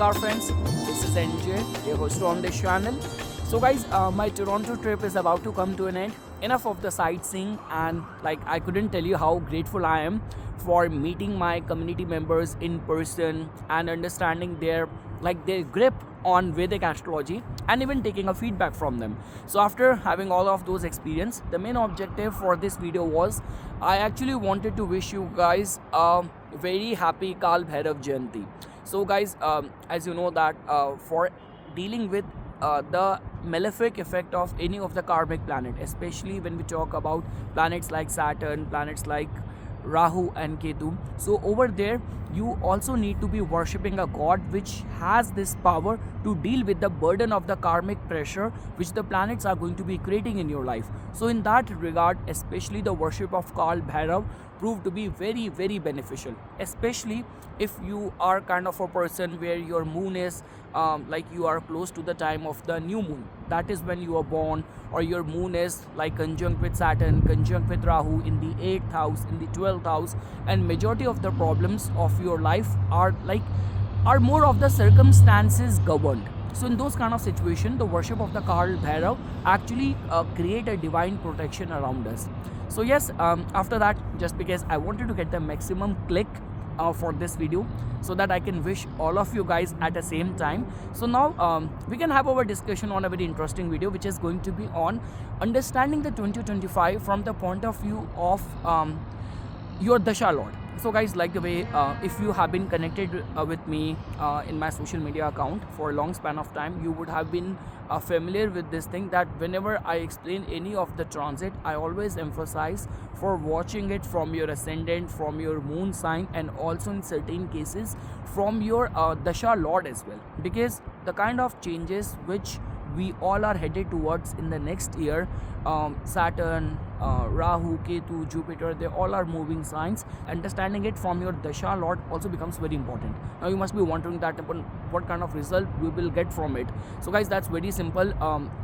Namaskar friends, this is NJ, your host on this channel. So guys, my Toronto trip is about to come to an end. Enough of the sightseeing, and I couldn't tell you how grateful I am for meeting my community members in person and understanding their grip on Vedic astrology and even taking a feedback from them. So after having all of those experience, the main objective for this video was I actually wanted to wish you guys a very happy Kal Bhairav Jayanti. So guys, as you know that for dealing with the malefic effect of any of the karmic planet, especially when we talk about planets like Saturn, planets like Rahu and Ketu. So over there, you also need to be worshipping a god which has this power to deal with the burden of the karmic pressure which the planets are going to be creating in your life. So in that regard, especially the worship of Kal Bhairav proved to be very, very beneficial, especially if you are kind of a person where your moon is you are close to the time of the new moon. That is when you are born, or your moon is like conjunct with Saturn, conjunct with Rahu in the 8th house, in the 12th house, and majority of the problems of your life are more of the circumstances governed. So in those kind of situation, the worship of the Kal Bhairav actually create a divine protection around us. So yes, after that, just because I wanted to get the maximum click for this video so that I can wish all of you guys at the same time. So now we can have our discussion on a very interesting video which is going to be on understanding the 2025 from the point of view of your Dasha Lord. So guys, like the way if you have been connected with me in my social media account for a long span of time, you would have been familiar with this thing that whenever I explain any of the transit, I always emphasize for watching it from your ascendant, from your moon sign, and also in certain cases from your Dasha Lord as well, because the kind of changes which we all are headed towards in the next year, Saturn, Rahu, Ketu, Jupiter, they all are moving signs. Understanding it from your Dasha Lord also becomes very important. Now you must be wondering that what kind of result we will get from it. So guys, that's very simple.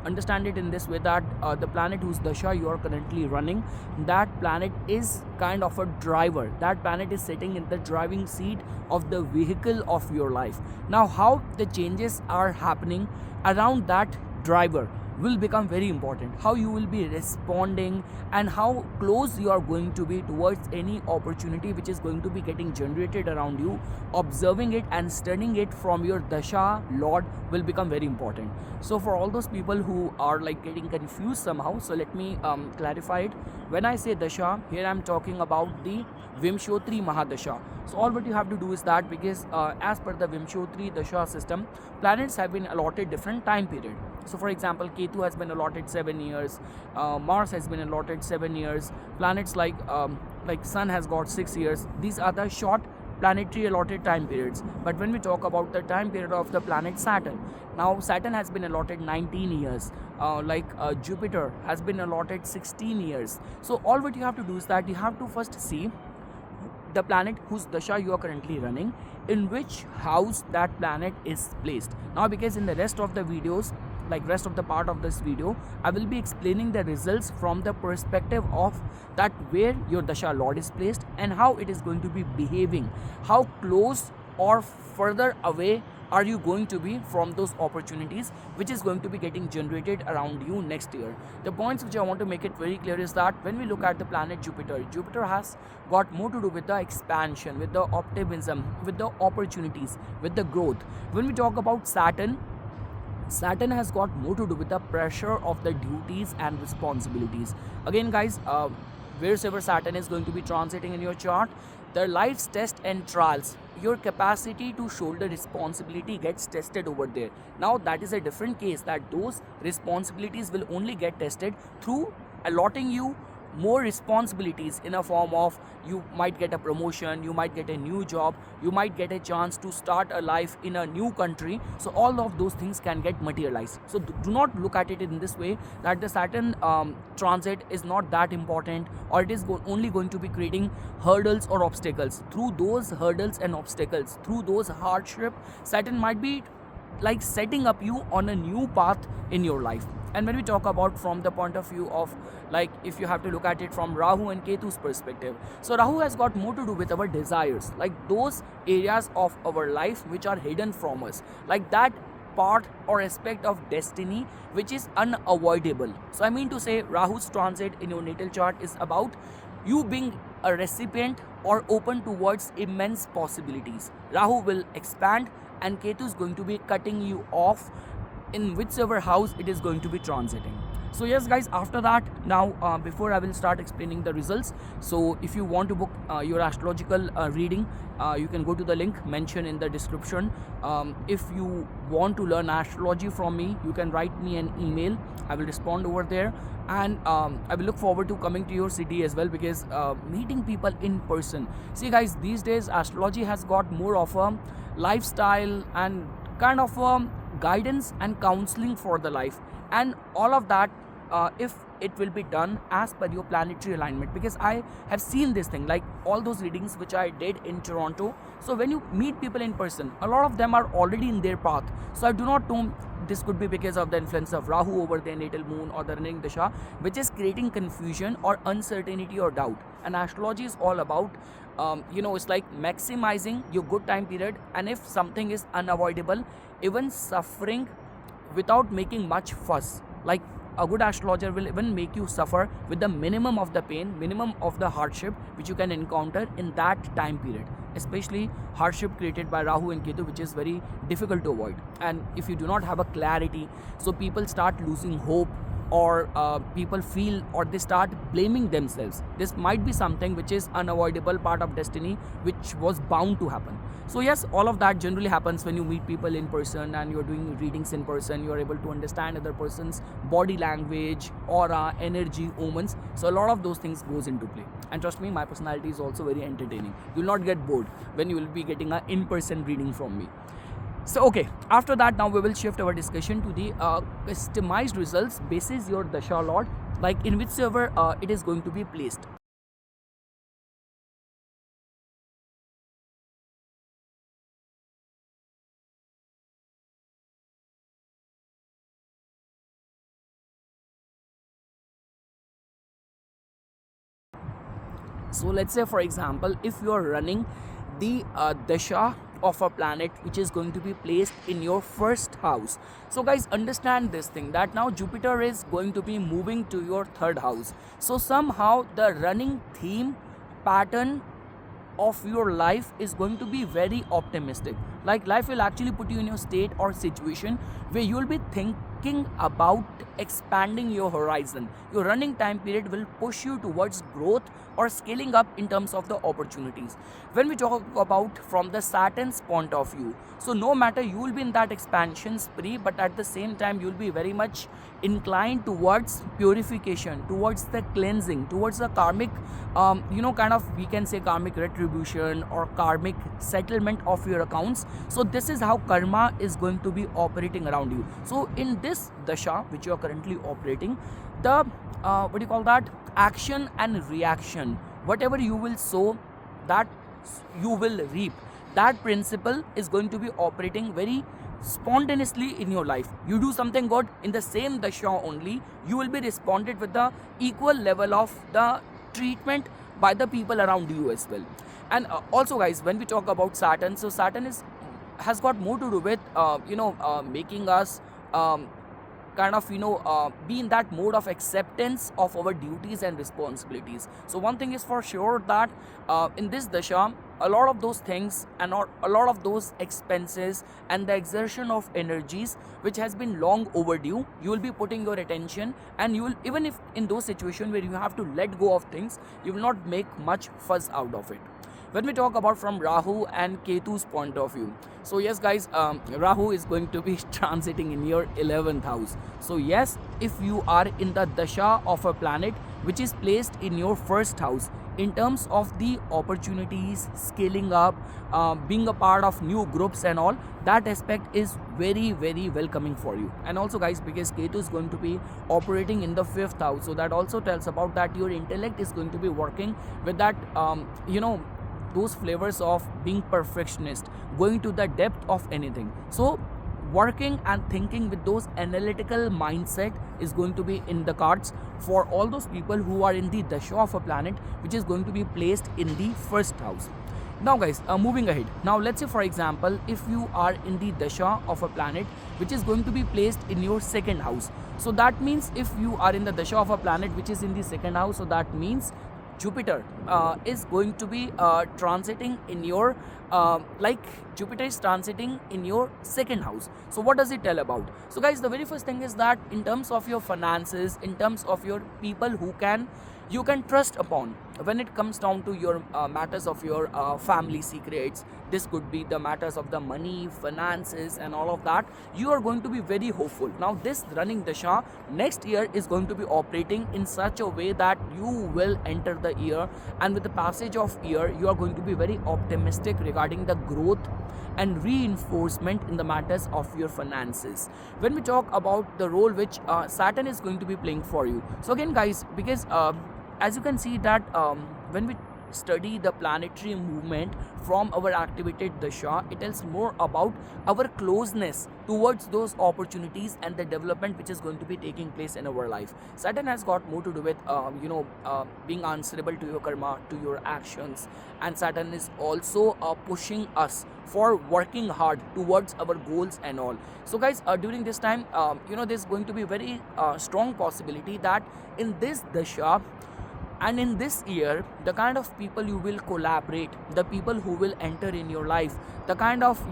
Understand it in this way that the planet whose Dasha you are currently running, that planet is kind of a driver. That planet is sitting in the driving seat of the vehicle of your life. Now how the changes are happening around that driver will become very important. How you will be responding and how close you are going to be towards any opportunity which is going to be getting generated around you. Observing it and studying it from your Dasha Lord will become very important. So for all those people who are getting confused somehow, so let me clarify it. When I say Dasha, here I am talking about the Vimshotri Mahadasha. So all what you have to do is that, because as per the Vimshotri Dasha system, planets have been allotted different time period. So for example, Ketu has been allotted 7 years, Mars has been allotted 7 years, planets like Sun has got 6 years. These are the short planetary allotted time periods. But when we talk about the time period of the planet Saturn, now Saturn has been allotted 19 years, Jupiter has been allotted 16 years. So all what you have to do is that you have to first see the planet whose Dasha you are currently running, in which house that planet is placed. Now because in the rest of the videos, rest of the part of this video, I will be explaining the results from the perspective of that where your Dasha Lord is placed and how it is going to be behaving, how close or further away are you going to be from those opportunities which is going to be getting generated around you next year. The points which I want to make it very clear is that when we look at the planet Jupiter, Jupiter has got more to do with the expansion, with the optimism, with the opportunities, with the growth. When we talk about Saturn, Saturn has got more to do with the pressure of the duties and responsibilities. Again guys, wherever Saturn is going to be transiting in your chart, the life's test and trials, your capacity to shoulder responsibility gets tested over there. Now that is a different case, that those responsibilities will only get tested through allotting you more responsibilities in a form of you might get a promotion, you might get a new job, you might get a chance to start a life in a new country. So all of those things can get materialized. So do not look at it in this way that the Saturn transit is not that important, or it is only going to be creating hurdles or obstacles. Through those hurdles and obstacles, through those hardship, Saturn might be setting up you on a new path in your life. And when we talk about from the point of view of, like, if you have to look at it from Rahu and Ketu's perspective, so Rahu has got more to do with our desires, like those areas of our life which are hidden from us, like that part or aspect of destiny which is unavoidable. So I mean to say, Rahu's transit in your natal chart is about you being a recipient or open towards immense possibilities. Rahu will expand and Ketu is going to be cutting you off in whichever house it is going to be transiting. So yes guys, after that, now before I will start explaining the results, so if you want to book your astrological reading, you can go to the link mentioned in the description. If you want to learn astrology from me, you can write me an email. I will respond over there, and I will look forward to coming to your city as well, because meeting people in person. See guys, these days astrology has got more of a lifestyle and kind of guidance and counseling for the life, and all of that, if it will be done as per your planetary alignment, because I have seen this thing, like all those readings which I did in Toronto. So when you meet people in person, a lot of them are already in their path. So I do not know, this could be because of the influence of Rahu over their natal moon or the running dasha, which is creating confusion or uncertainty or doubt. And astrology is all about it's like maximizing your good time period, and if something is unavoidable, even suffering without making much fuss. Like a good astrologer will even make you suffer with the minimum of the pain, minimum of the hardship which you can encounter in that time period, especially hardship created by Rahu and Ketu, which is very difficult to avoid. And if you do not have a clarity, so people start losing hope, or people feel, or they start blaming themselves. This might be something which is unavoidable part of destiny, which was bound to happen. So yes, all of that generally happens when you meet people in person and you're doing readings in person. You are able to understand other person's body language, aura, energy, omens. So a lot of those things goes into play. And trust me, my personality is also very entertaining. You'll not get bored when you will be getting an in-person reading from me. So okay, after that, now we will shift our discussion to the customized results basis your dasha lord, like in whichever it is going to be placed. So let's say, for example, if you are running the dasha of a planet which is going to be placed in your first house. So guys, understand this thing, that now Jupiter is going to be moving to your third house. So somehow the running theme pattern of your life is going to be very optimistic. Like life will actually put you in your state or situation where you will be thinking about expanding your horizon. Your running time period will push you towards growth or scaling up in terms of the opportunities. When we talk about from the Saturn's point of view, so no matter, you will be in that expansion spree, but at the same time you will be very much inclined towards purification, towards the cleansing, towards the karmic kind of, we can say, karmic retribution or karmic settlement of your accounts. So this is how karma is going to be operating around you. So in this dasha which you are currently operating, the action and reaction, whatever you will sow, that you will reap. That principle is going to be operating very spontaneously in your life. You do something good in the same dasha only, you will be responded with the equal level of the treatment by the people around you as well. And also guys, when we talk about Saturn, so Saturn has got more to do with making us be in that mode of acceptance of our duties and responsibilities. So one thing is for sure, that in this dasha, a lot of those things and a lot of those expenses and the exertion of energies which has been long overdue, you will be putting your attention, and you will, even if in those situations where you have to let go of things, you will not make much fuss out of it. When we talk about from Rahu and Ketu's point of view, so yes guys, Rahu is going to be transiting in your 11th house. So yes, if you are in the dasha of a planet which is placed in your first house, in terms of the opportunities, scaling up, being a part of new groups and all, that aspect is very, very welcoming for you. And also guys, because Ketu is going to be operating in the 5th house, so that also tells about that your intellect is going to be working with that those flavors of being perfectionist, going to the depth of anything. So working and thinking with those analytical mindset is going to be in the cards for all those people who are in the dasha of a planet which is going to be placed in the first house. Now guys, moving ahead, now let's say for example if you are in the dasha of a planet which is going to be placed in your second house, so that means if you are in the dasha of a planet which is in the second house, so that means Jupiter is going to be transiting in your Jupiter is transiting in your second house. So what does it tell about? So guys, the very first thing is that in terms of your finances, in terms of your people who you can trust upon, when it comes down to your matters of your family secrets, this could be the matters of the money, finances and all of that, you are going to be very hopeful. Now this running dasha next year is going to be operating in such a way that you will enter the year, and with the passage of year you are going to be very optimistic regarding the growth and reinforcement in the matters of your finances. When we talk about the role which Saturn is going to be playing for you, so again guys, because as you can see that when we study the planetary movement from our activated dasha, it tells more about our closeness towards those opportunities and the development which is going to be taking place in our life. Saturn has got more to do with being answerable to your karma, to your actions, and Saturn is also pushing us for working hard towards our goals and all. So guys, during this time there's going to be very strong possibility that in this dasha and in this year, the kind of people you will collaborate, the people who will enter in your life, the kind of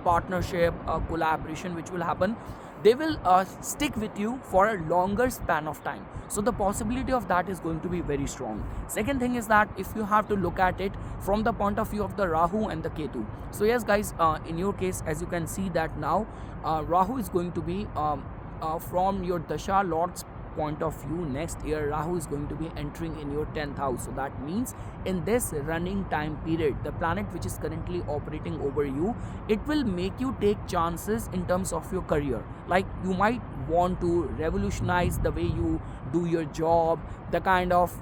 partnership, collaboration which will happen, they will stick with you for a longer span of time. So the possibility of that is going to be very strong. Second thing is that if you have to look at it from the point of view of the Rahu and the Ketu. So yes guys, in your case, as you can see that now Rahu is going to be from your dasha lord's point of view, next year Rahu is going to be entering in your 10th house. So that means in this running time period, the planet which is currently operating over you, it will make you take chances in terms of your career. Like you might want to revolutionize the way you do your job, the kind of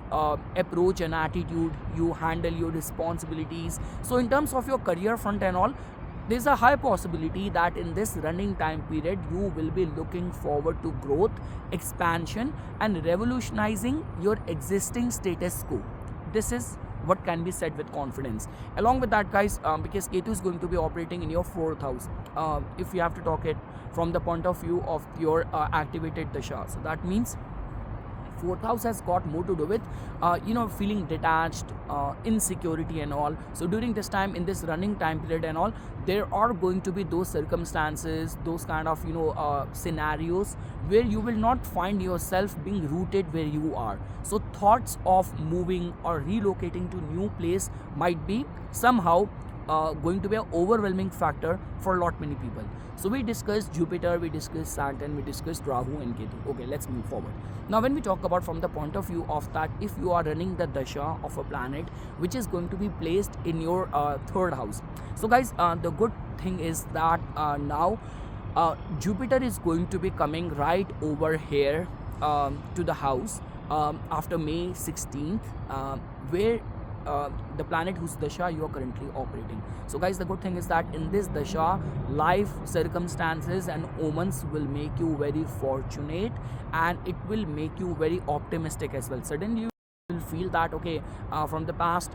approach and attitude you handle your responsibilities. So in terms of your career front and all, there's a high possibility that in this running time period you will be looking forward to growth, expansion and revolutionizing your existing status quo. This is what can be said with confidence. Along with that guys, because Ketu is going to be operating in your 4th house, if you have to talk it from the point of view of your activated dasha, so that means 4th house has got more to do with feeling detached, insecurity and all. So during this time, in this running time period and all, there are going to be those circumstances, those kind of scenarios where you will not find yourself being rooted where you are. So thoughts of moving or relocating to new place might be somehow going to be an overwhelming factor for a lot many people. So we discussed Jupiter, we discussed Saturn, we discussed Rahu and Ketu. Okay, let's move forward. Now when we talk about from the point of view of that, if you are running the dasha of a planet which is going to be placed in your 3rd house. So guys, the good thing is that now Jupiter is going to be coming right over here to the house after May 16th, where the planet whose dasha you are currently operating. So guys, the good thing is that in this dasha, life circumstances and omens will make you very fortunate, and it will make you very optimistic as well. Suddenly you will feel that okay, from the past,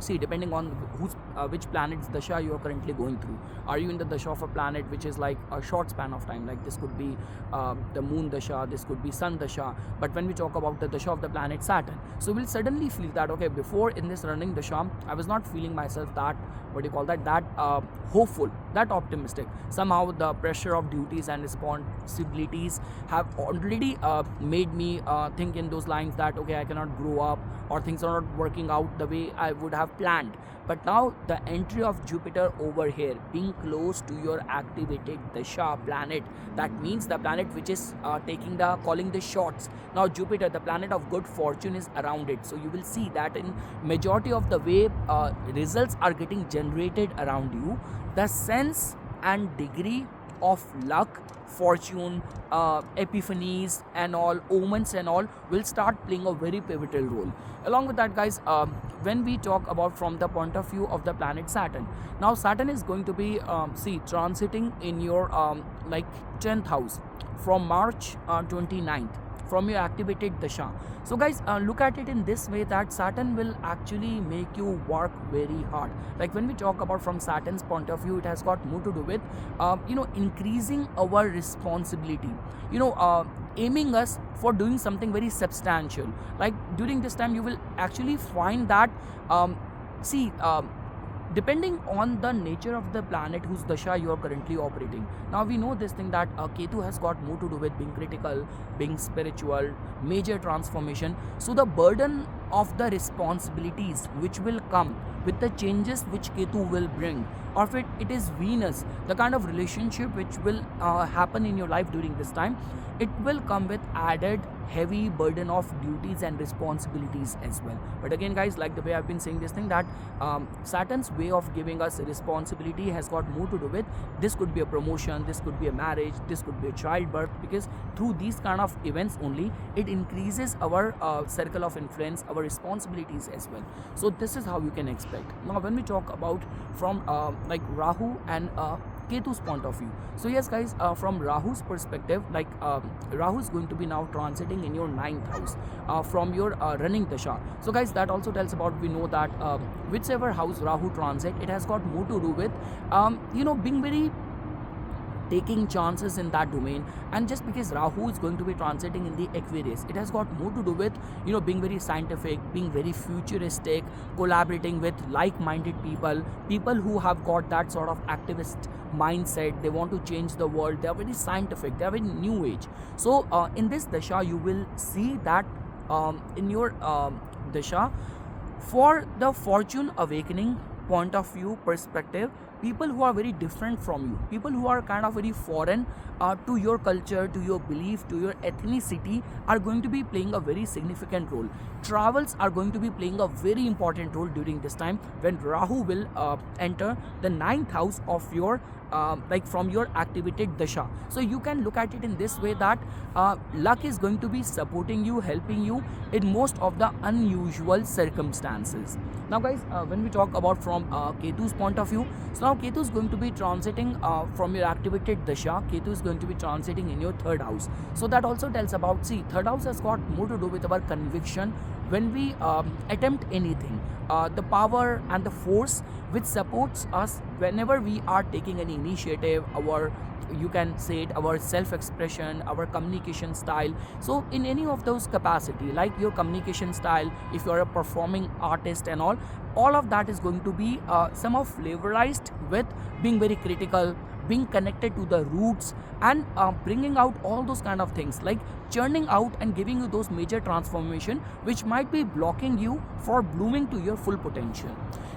see, depending on which planet's dasha you are currently going through. Are you in the dasha of a planet which is like a short span of time, like this could be the moon dasha, this could be sun dasha. But when we talk about the dasha of the planet Saturn, so we'll suddenly feel that okay, before in this running dasha, I was not feeling myself that hopeful, that optimistic. Somehow the pressure of duties and responsibilities have already made me think in those lines that okay, I cannot grow up, or things are not working out the way I would have planned. But now the entry of Jupiter over here, being close to your activated dasha planet, that means the planet which is calling the shots. Now Jupiter, the planet of good fortune, is around it. So you will see that in majority of the way results are getting generated around you, the sense and degree of luck, fortune, epiphanies and all, omens and all will start playing a very pivotal role. Along with that guys, when we talk about from the point of view of the planet Saturn, now Saturn is going to be transiting in your 10th house. from March 29th, from your activated dasha. So guys, look at it in this way, that Saturn will actually make you work very hard. Like when we talk about from Saturn's point of view, it has got more to do with increasing our responsibility, aiming us for doing something very substantial. Like during this time you will actually find that see depending on the nature of the planet whose dasha you are currently operating. Now we know this thing that Ketu has got more to do with being critical, being spiritual, major transformation. So the burden of the responsibilities which will come with the changes which Ketu will bring, or if it is Venus, the kind of relationship which will happen in your life during this time, it will come with added heavy burden of duties and responsibilities as well. But again guys, like the way I've been saying this thing, that Saturn's way of giving us responsibility has got more to do with, this could be a promotion, this could be a marriage, this could be a childbirth, because through these kind of events only it increases our circle of influence, our responsibilities as well. So this is how you can expect. Now when we talk about from like Rahu and Ketu's point of view. So yes guys, from Rahu's perspective, like Rahu is going to be now transiting in your 9th house from your running dasha. So guys, that also tells about, we know that whichever house Rahu transit, it has got more to do with being very taking chances in that domain. And just because Rahu is going to be transiting in the Aquarius, it has got more to do with being very scientific, being very futuristic, collaborating with like-minded people who have got that sort of activist mindset. They want to change the world, they are very scientific, they are very new age. So in this dasha you will see that in your dasha, for the fortune awakening point of view perspective, people who are very different from you, people who are kind of very foreign to your culture, to your belief, to your ethnicity, are going to be playing a very significant role. Travels are going to be playing a very important role during this time, when Rahu will enter the 9th house of your like from your activated dasha. So you can look at it in this way, that luck is going to be supporting you, helping you in most of the unusual circumstances. Now guys, when we talk about from Ketu's point of view, so now Ketu is going to be transiting from your activated dasha. Ketu is going to be transiting in your 3rd house. So that also tells about, see, 3rd house has got more to do with our conviction when we attempt anything, the power and the force which supports us whenever we are taking any initiative, our, you can say it, our self-expression, our communication style. So in any of those capacity, like your communication style, if you are a performing artist and all of that is going to be somehow flavorized with being very critical, being connected to the roots, and bringing out all those kind of things, like churning out and giving you those major transformation which might be blocking you for blooming to your full potential.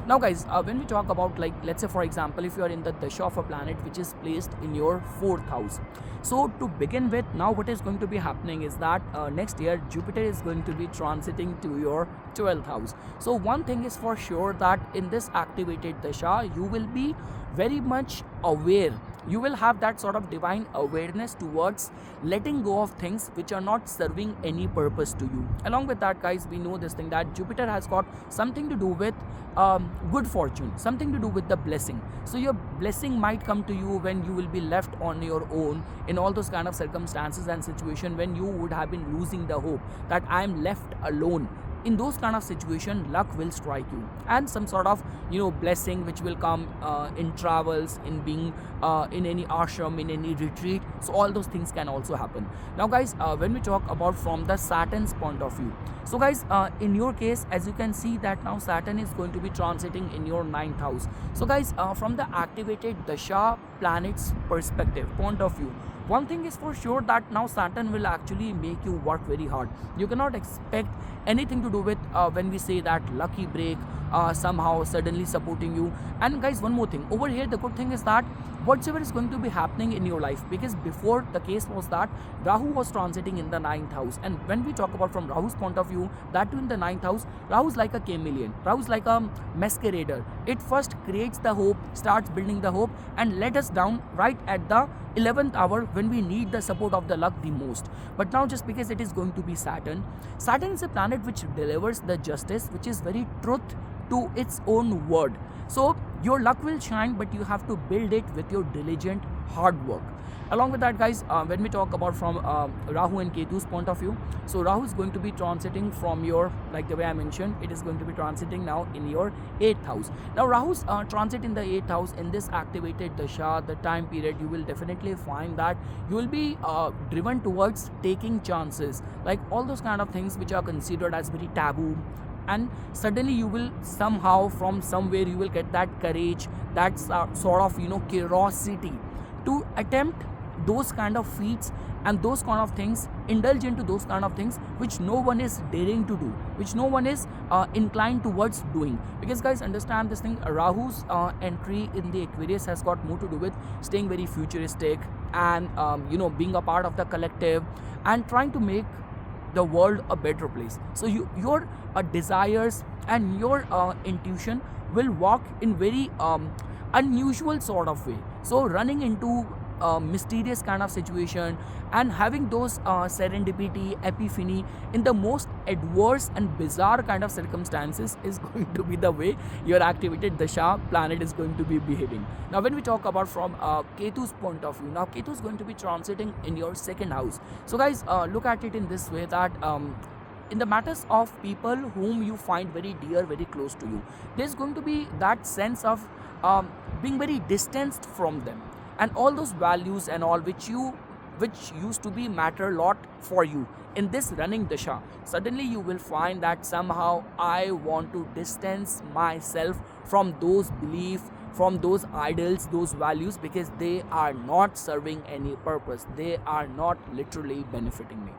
Now guys, when we talk about, like, let's say for example, if you are in the dasha of a planet which is placed in your 4th house. So to begin with, now what is going to be happening is that next year Jupiter is going to be transiting to your 12th house. So one thing is for sure, that in this activated dasha you will be very much aware, you will have that sort of divine awareness towards letting go of things which are not serving any purpose to you. Along with that guys, we know this thing that Jupiter has got something to do with good fortune, something to do with the blessing. So your blessing might come to you when you will be left on your own, in all those kind of circumstances and situation when you would have been losing the hope that I am left alone. In those kind of situation, luck will strike you, and some sort of blessing which will come in travels, in being in any ashram, in any retreat. So all those things can also happen. Now guys, when we talk about from the Saturn's point of view, so guys, in your case, as you can see that now Saturn is going to be transiting in your 9th house. So guys, from the activated dasha planets perspective point of view, one thing is for sure, that now Saturn will actually make you work very hard. You cannot expect anything to do with when we say that lucky break somehow suddenly supporting you. And guys, one more thing over here, the good thing is that whatever is going to be happening in your life, because before the case was that Rahu was transiting in the 9th house, and when we talk about from Rahu's point of view, that too in the 9th house, Rahu is like a chameleon, Rahu is like a masquerader. It first creates the hope, starts building the hope, and let us down right at the 11th hour when we need the support of the luck the most. But now just because it is going to be Saturn is a planet which delivers the justice, which is very truth to its own word. So your luck will shine, but you have to build it with your diligent hard work. Along with that, guys, when we talk about from Rahu and Ketu's point of view, so Rahu is going to be transiting from your, like the way I mentioned, it is going to be transiting now in your 8th house. Now Rahu's transit in the 8th house in this activated dasha, the time period, you will definitely find that you will be driven towards taking chances, like all those kind of things which are considered as very taboo, and suddenly you will somehow from somewhere you will get that courage, that sort of curiosity to attempt those kind of feats and those kind of things, indulge into those kind of things which no one is daring to do, which no one is inclined towards doing. Because guys, understand this thing, Rahu's entry in the Aquarius has got more to do with staying very futuristic and being a part of the collective and trying to make the world a better place. So your desires and your intuition will walk in very unusual sort of way. So running into a mysterious kind of situation and having those serendipity, epiphany in the most adverse and bizarre kind of circumstances is going to be the way your activated dasha planet is going to be behaving. Now when we talk about from Ketu's point of view, now Ketu is going to be transiting in your 2nd house. So guys, look at it in this way that in the matters of people whom you find very dear, very close to you, there's going to be that sense of being very distanced from them, and all those values and all which used to be matter a lot for you in this running dasha, suddenly you will find that somehow I want to distance myself from those beliefs, from those idols, those values, because they are not serving any purpose, they are not literally benefiting me.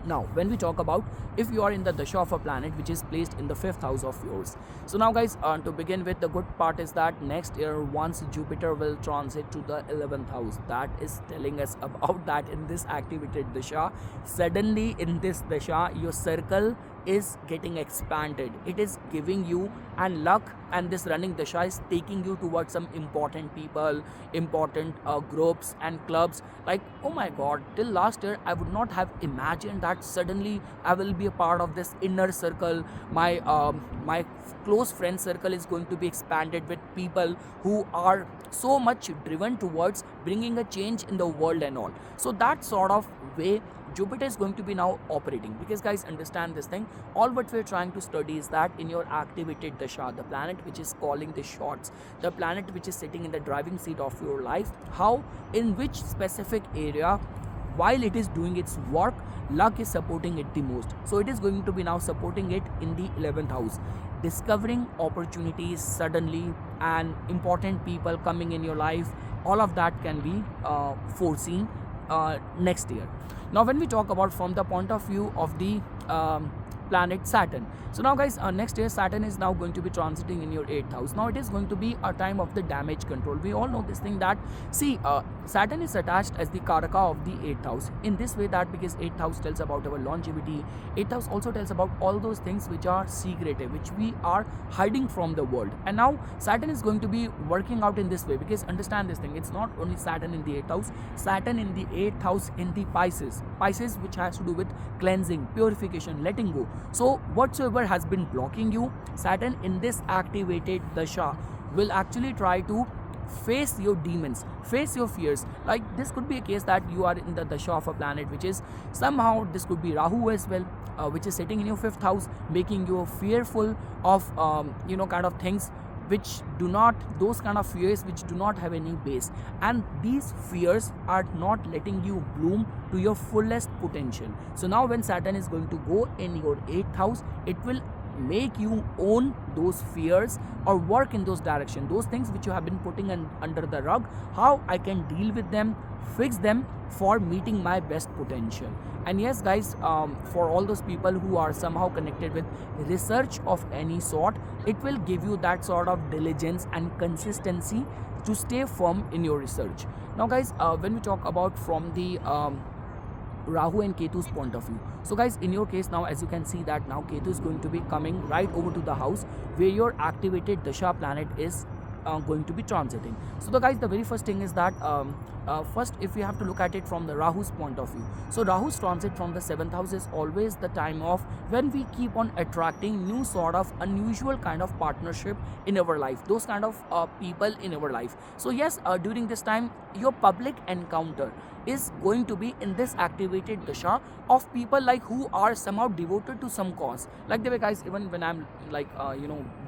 Now when we talk about if you are in the dasha of a planet which is placed in the 5th house of yours, so now guys, to begin with, the good part is that next year once Jupiter will transit to the 11th house, that is telling us about that in this activated dasha, suddenly in this dasha your circle is getting expanded, it is giving you and luck, and this running dasha is taking you towards some important people, important groups and clubs. Like, oh my god, till last year I would not have imagined that suddenly I will be a part of this inner circle, my close friend circle is going to be expanded with people who are so much driven towards bringing a change in the world and all. So that sort of way Jupiter is going to be now operating, because guys, understand this thing, all what we're trying to study is that in your activated dasha, the planet which is calling the shots, the planet which is sitting in the driving seat of your life, how, in which specific area while it is doing its work, luck is supporting it the most. So it is going to be now supporting it in the 11th house, discovering opportunities suddenly and important people coming in your life, all of that can be foreseen next year. Now when we talk about from the point of view of the planet Saturn, so now guys, next year Saturn is now going to be transiting in your 8th house. Now it is going to be a time of the damage control. We all know this thing that, see, Saturn is attached as the karaka of the 8th house in this way that because 8th house tells about our longevity, 8th house also tells about all those things which are secretive, which we are hiding from the world. And now Saturn is going to be working out in this way, because understand this thing, it's not only Saturn in the 8th house, Saturn in the 8th house in the Pisces, which has to do with cleansing, purification, letting go. So whatsoever has been blocking you, Saturn in this activated dasha will actually try to face your demons, face your fears. Like this could be a case that you are in the dasha of a planet which is somehow, this could be Rahu as well, which is sitting in your 5th house, making you fearful of kind of things which do not, those kind of fears which do not have any base, and these fears are not letting you bloom to your fullest potential. So now when Saturn is going to go in your 8th house, it will make you own those fears or work in those direction, those things which you have been putting under the rug, how I can deal with them, fix them for meeting my best potential. And yes guys, for all those people who are somehow connected with research of any sort, it will give you that sort of diligence and consistency to stay firm in your research. Now guys, when we talk about from the Rahu and Ketu's point of view, so guys, in your case now, as you can see that now Ketu is going to be coming right over to the house where your activated dasha planet is going to be transiting. So the guys, the very first thing is that first, if we have to look at it from the Rahu's point of view, so Rahu's transit from the 7th house is always the time of when we keep on attracting new sort of unusual kind of partnership in our life, those kind of people in our life. So yes, during this time your public encounter is going to be in this activated dasha of people like who are somehow devoted to some cause. Like the way guys, even when I'm like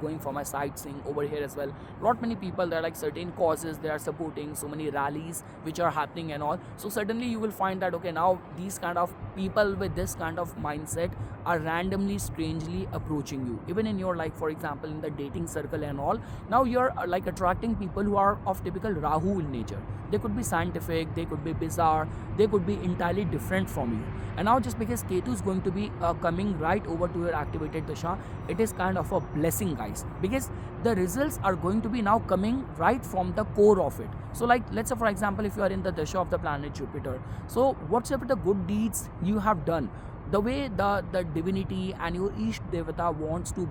going for my sightseeing over here as well, lot many people, there are like certain causes they are supporting, so many rallies which are happening and all. So suddenly you will find that okay, now these kind of people with this kind of mindset are randomly strangely approaching you, even in your, like for example in the dating circle and all. Now you're like attracting people who are of typical Rahu in nature. They could be scientific, they could be bizarre, they could be entirely different from you. And now just because Ketu is going to be coming right over to your activated dasha, it is kind of a blessing guys, because the results are going to be now coming right from the core of it. So like let's say for example, if you are in the dasha of the planet Jupiter, so whatsoever the good deeds you have done, the way the divinity and your Ish Devata wants to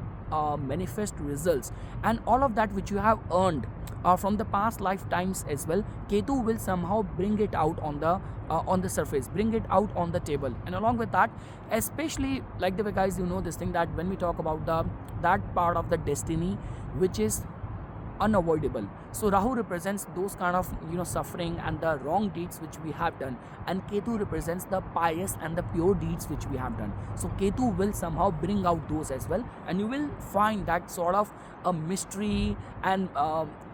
manifest results, and all of that which you have earned from the past lifetimes as well, Ketu will somehow bring it out on the surface, bring it out on the table. And along with that, especially like the way guys, you know this thing that when we talk about that part of the destiny which is unavoidable, so Rahu represents those kind of suffering and the wrong deeds which we have done, and Ketu represents the pious and the pure deeds which we have done. So Ketu will somehow bring out those as well, and you will find that sort of a mystery and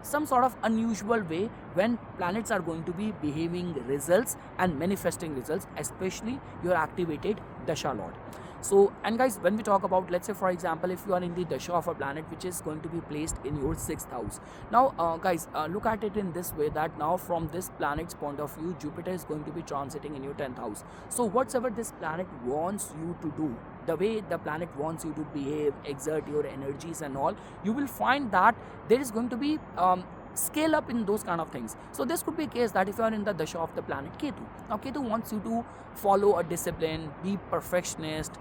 some sort of unusual way when planets are going to be behaving results and manifesting results, especially your activated dasha lord. So, and guys, when we talk about, let's say for example, if you are in the dasha of a planet which is going to be placed in your 6th house, now guys, look at it in this way, that now from this planet's point of view, Jupiter is going to be transiting in your 10th house. So whatsoever this planet wants you to do, the way the planet wants you to behave, exert your energies and all, you will find that there is going to be scale up in those kind of things. So this could be a case that if you are in the dasha of the planet Ketu, now Ketu wants you to follow a discipline, be perfectionist,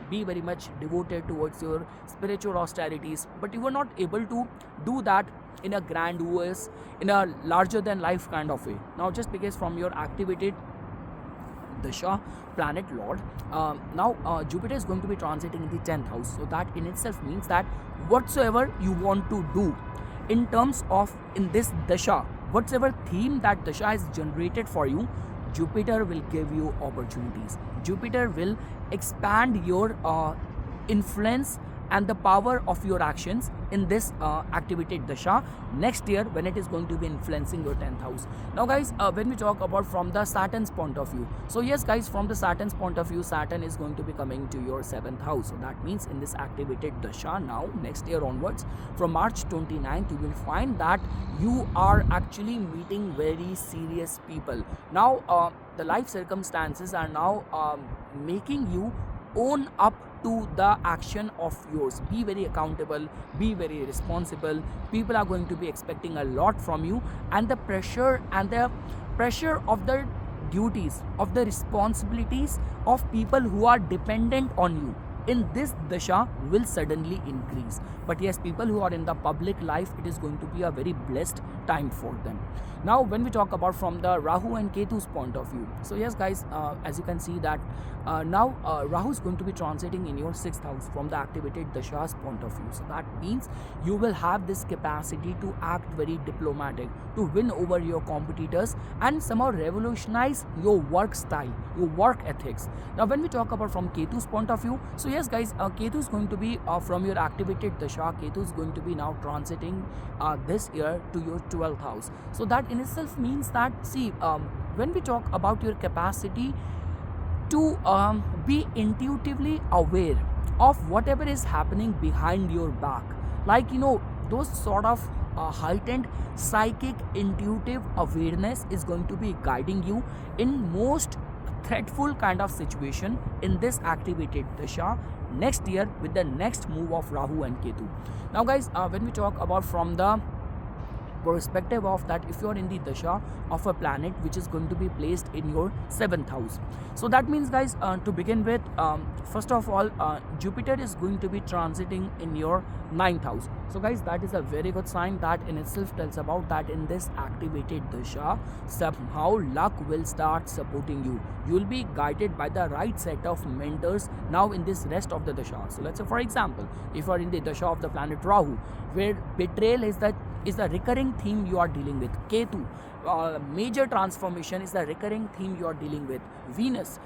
be very much devoted towards your spiritual austerities, but you are not able to do that in a grandiose, in a larger than life kind of way. Now just because from your activated dasha planet lord, now Jupiter is going to be transiting in the 10th house. So that in itself means that whatsoever you want to do in terms of in this dasha, whatever theme that dasha is generated for you, Jupiter will give you opportunities. Jupiter will expand your influence and the power of your actions in this activated dasha next year when it is going to be influencing your 10th house. Now guys, when we talk about from the Saturn's point of view, so yes guys, from the Saturn's point of view, Saturn is going to be coming to your 7th house. So that means in this activated dasha now next year onwards, from March 29th, you will find that you are actually meeting very serious people. Now the life circumstances are now making you own up to the action of yours. Be very accountable, be very responsible. People are going to be expecting a lot from you, and the pressure of the duties, of the responsibilities of people who are dependent on you in this dasha will suddenly increase. But yes, people who are in the public life, it is going to be a very blessed time for them. Now when we talk about from the Rahu and Ketu's point of view, so yes guys, as you can see that now Rahu is going to be transiting in your 6th house from the activated dasha's point of view. So that means you will have this capacity to act very diplomatic, to win over your competitors and somehow revolutionize your work style, your work ethics. Now when we talk about from Ketu's point of view, so yes guys, Ketu is going to be from your activated dasha, Ketu is going to be now transiting this year to your 12th house. So that in itself means that, see, when we talk about your capacity to be intuitively aware of whatever is happening behind your back, like those sort of heightened psychic intuitive awareness is going to be guiding you in most threatful kind of situation in this activated dasha next year with the next move of Rahu and Ketu. Now guys, when we talk about from the perspective of that if you're in the dasha of a planet which is going to be placed in your 7th house. So that means guys, to begin with, first of all, Jupiter is going to be transiting in your 9th house. So guys, that is a very good sign. That in itself tells about that in this activated dasha, somehow luck will start supporting you. You will be guided by the right set of mentors now in this rest of the dasha. So let's say for example, if you are in the dasha of the planet Rahu, where betrayal is the recurring theme you are dealing with. Ketu, major transformation is the recurring theme you are dealing with. Venus,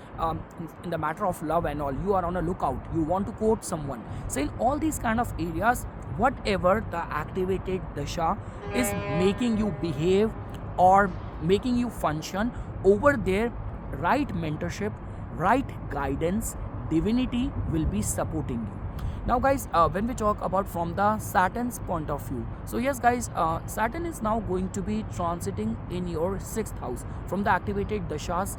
in the matter of love and all, you are on a lookout, you want to quote someone. So in all these kind of areas, whatever the activated dasha is making you behave or making you function, over there right mentorship, right guidance, divinity will be supporting you. Now guys, when we talk about from the Saturn's point of view, so yes guys, Saturn is now going to be transiting in your 6th house from the activated dasha's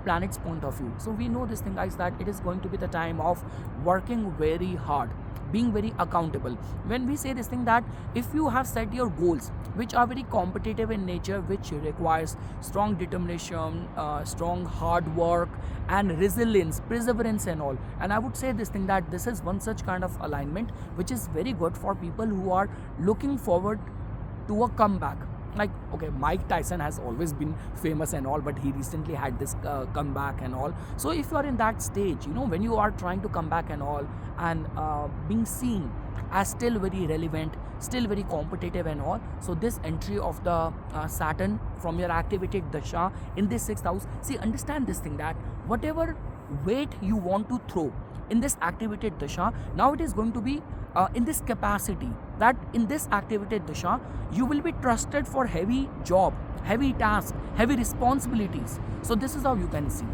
planet's point of view. So we know this thing guys, that it is going to be the time of working very hard, being very accountable. When we say this thing, that if you have set your goals which are very competitive in nature, which requires strong determination, strong hard work and resilience, perseverance and all, and I would say this thing, that this is one such kind of alignment which is very good for people who are looking forward to a comeback. Like, okay, Mike Tyson has always been famous and all, but he recently had this comeback and all. So if you are in that stage, when you are trying to come back and all, and being seen as still very relevant, still very competitive and all, so this entry of the Saturn from your activated dasha in this 6th house, see, understand this thing, that whatever weight you want to throw in this activated dasha, now it is going to be in this capacity, that in this activated dasha you will be trusted for heavy job, heavy task, heavy responsibilities. So this is how you can see.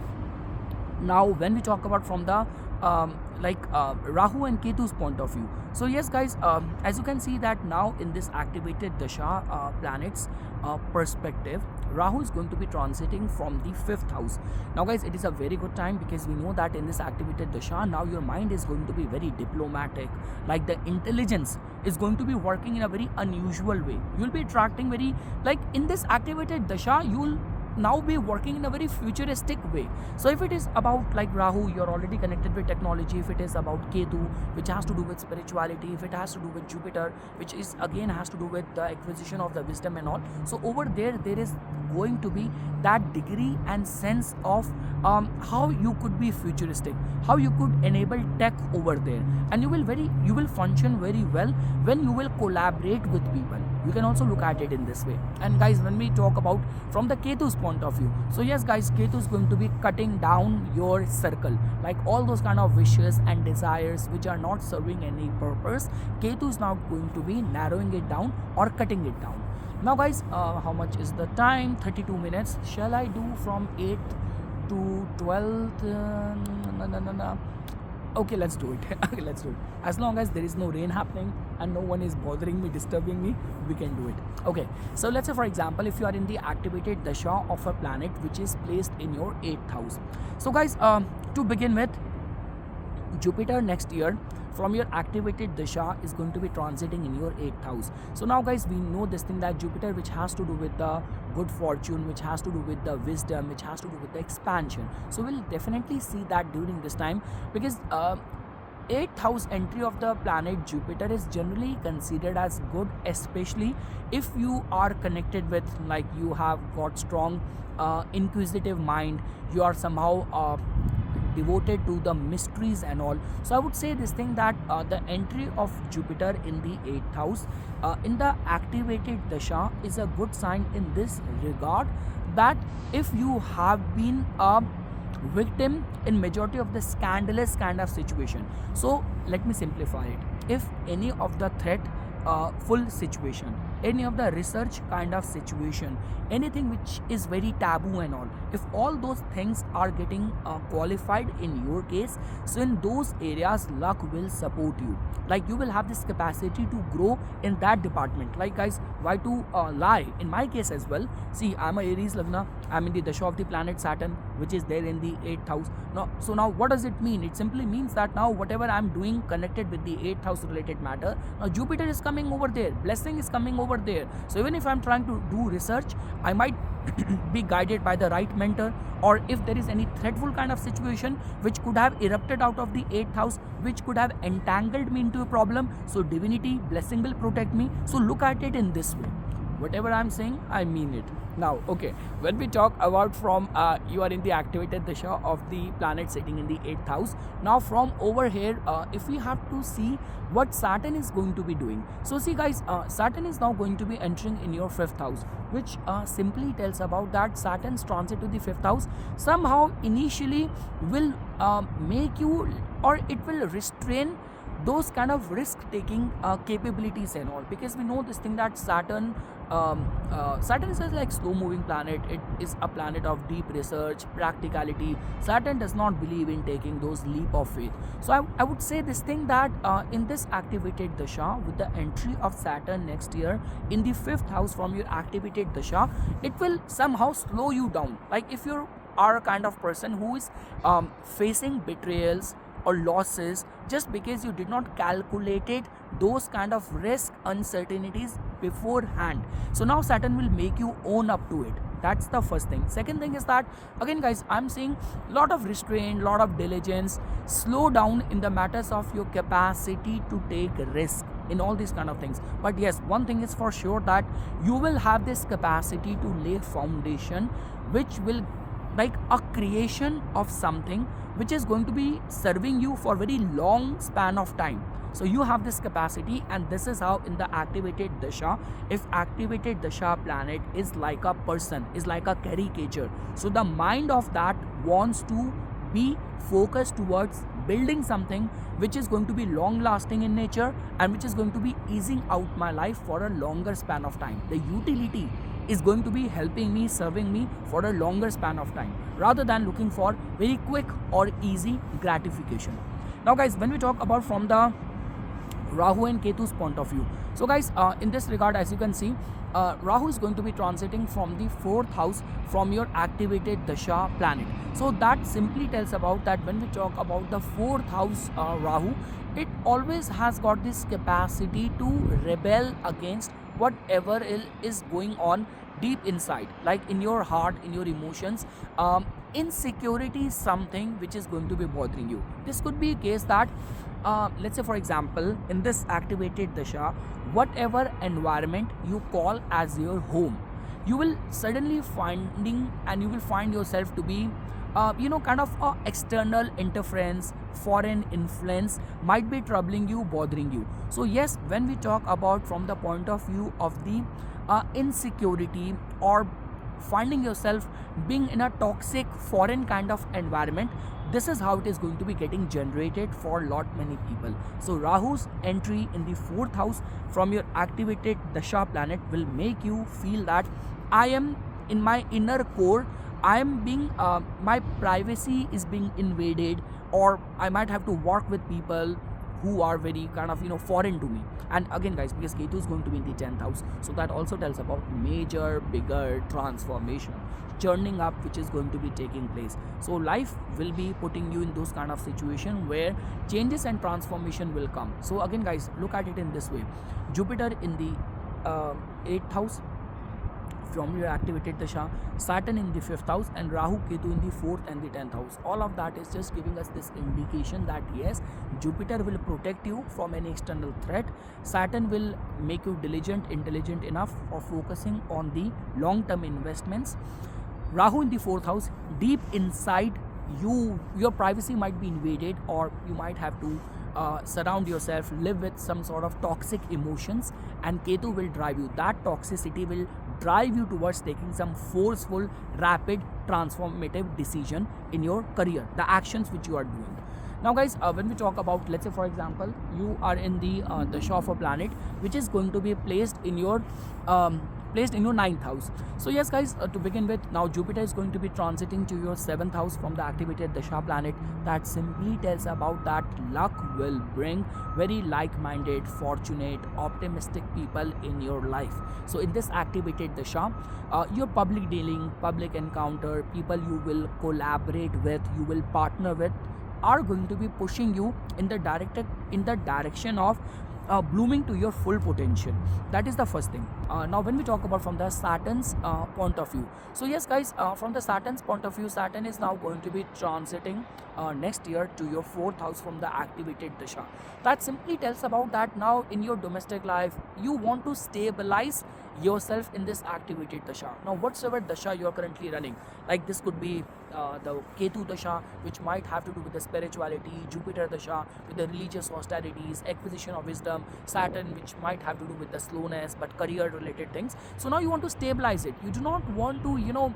Now when we talk about from the Rahu and Ketu's point of view, so yes guys, as you can see that now in this activated dasha planets perspective, Rahu is going to be transiting from the 5th house. Now guys, it is a very good time, because we know that in this activated dasha, now your mind is going to be very diplomatic, like the intelligence is going to be working in a very unusual way. You will be attracting very, like in this activated dasha, you will now be working in a very futuristic way. So if it is about like Rahu, you're already connected with technology. If it is about Ketu, which has to do with spirituality, if it has to do with Jupiter, which is again has to do with the acquisition of the wisdom and all, so over there is going to be that degree and sense of how you could be futuristic, how you could enable tech over there, and you will function very well when you will collaborate with people. You can also look at it in this way. And guys, when we talk about from the Ketu's point of view, so yes guys, Ketu is going to be cutting down your circle, like all those kind of wishes and desires which are not serving any purpose. Ketu is now going to be narrowing it down or cutting it down. Now guys, how much is the time? 32 minutes. Shall I do from 8 to 12? No. Okay, let's do it. Okay, let's do it. As long as there is no rain happening and no one is bothering me, disturbing me, we can do it. Okay, so let's say for example, if you are in the activated dasha of a planet which is placed in your 8th house. So guys, to begin with, Jupiter next year from your activated dasha is going to be transiting in your 8th house. So now guys, we know this thing, that Jupiter, which has to do with the good fortune, which has to do with the wisdom, which has to do with the expansion. So we'll definitely see that during this time, because 8th house entry of the planet Jupiter is generally considered as good, especially if you are connected with, like, you have got strong inquisitive mind, you are somehow devoted to the mysteries and all. So I would say this thing, that the entry of Jupiter in the 8th house in the activated dasha is a good sign in this regard, that if you have been a victim in majority of the scandalous kind of situation. So let me simplify it. If any of the threat full situation, any of the research kind of situation, anything which is very taboo and all, if all those things are getting qualified in your case, so in those areas luck will support you. Like, you will have this capacity to grow in that department. Like guys, why to lie? In my case as well, see, I'm a Aries Lagna, I'm in the dasha of the planet Saturn, which is there in the 8th house. Now what does it mean? It simply means that now whatever I'm doing connected with the 8th house related matter, now Jupiter is coming over there, blessing is coming over over there. So even if I'm trying to do research, I might be guided by the right mentor, or if there is any threatful kind of situation which could have erupted out of the 8th house, which could have entangled me into a problem, so divinity blessing will protect me. So look at it in this way. Whatever I'm saying, I mean it. Now, okay, when we talk about from you are in the activated dasha of the planet sitting in the 8th house. Now from over here, if we have to see what Saturn is going to be doing. So see guys, Saturn is now going to be entering in your 5th house, which simply tells about that Saturn's transit to the 5th house somehow initially will make you, or it will restrain those kind of risk taking capabilities and all, because we know this thing that Saturn is like slow moving planet. It is a planet of deep research, practicality. Saturn does not believe in taking those leap of faith. So I would say this thing that in this activated dasha, with the entry of Saturn next year in the 5th house from your activated dasha, it will somehow slow you down. Like if you are a kind of person who is facing betrayals or losses just because you did not calculated those kind of risk uncertainties beforehand, so now Saturn will make you own up to it. That's the first thing. Second thing is that, again guys, I'm seeing lot of restraint, lot of diligence, slow down in the matters of your capacity to take risk in all these kind of things. But yes, one thing is for sure, that you will have this capacity to lay foundation which will like a creation of something which is going to be serving you for very long span of time. So you have this capacity, and this is how in the activated dasha, if activated dasha planet is like a person, is like a caricature, so the mind of that wants to be focused towards building something which is going to be long lasting in nature and which is going to be easing out my life for a longer span of time. The utility is going to be helping me, serving me for a longer span of time, rather than looking for very quick or easy gratification. Now guys, when we talk about from the Rahu and Ketu's point of view, so guys, in this regard, as you can see, Rahu is going to be transiting from the 4th house from your activated dasha planet. So that simply tells about that when we talk about the 4th house Rahu, it always has got this capacity to rebel against whatever is going on deep inside, like in your heart, in your emotions. Insecurity is something which is going to be bothering you. This could be a case that let's say for example, in this activated dasha, whatever environment you call as your home, you will suddenly finding, and you will find yourself to be kind of external interference, foreign influence might be troubling you, bothering you. So yes, when we talk about from the point of view of the insecurity, or finding yourself being in a toxic foreign kind of environment, this is how it is going to be getting generated for lot many people. So Rahu's entry in the 4th house from your activated dasha planet will make you feel that I am in my inner core, I am being my privacy is being invaded, or I might have to work with people who are very kind of foreign to me. And again guys, because Ketu is going to be in the 10th house, so that also tells about major bigger transformation, churning up which is going to be taking place. So life will be putting you in those kind of situation where changes and transformation will come. So again guys, look at it in this way: Jupiter in the 8th house from your activated dasha, Saturn in the 5th house, and Rahu Ketu in the 4th and the 10th house. All of that is just giving us this indication that yes, Jupiter will protect you from any external threat. Saturn will make you diligent, intelligent enough for focusing on the long-term investments. Rahu in the 4th house, deep inside you, your privacy might be invaded, or you might have to surround yourself, live with some sort of toxic emotions, and Ketu will drive you. That toxicity will drive you towards taking some forceful, rapid, transformative decision in your career, the actions which you are doing. Now guys, when we talk about, let's say for example, you are in the dasha of a planet which is going to be placed in your 9th house. So yes guys, to begin with, now Jupiter is going to be transiting to your 7th house from the activated dasha planet. That simply tells about that luck will bring very like-minded, fortunate, optimistic people in your life. So in this activated dasha, your public dealing, public encounter, people you will collaborate with, you will partner with, are going to be pushing you in the direction of blooming to your full potential. That is the first thing. Now when we talk about from the Saturn's point of view, so yes guys, from the Saturn's point of view, Saturn is now going to be transiting next year to your 4th house from the activated dasha. That simply tells about that now in your domestic life you want to stabilize yourself in this activated dasha. Now whatsoever dasha you are currently running, like this could be the Ketu dasha, which might have to do with the spirituality, Jupiter dasha with the religious austerities, acquisition of wisdom, Saturn which might have to do with the slowness but career related things. So now you want to stabilize it. You do not want to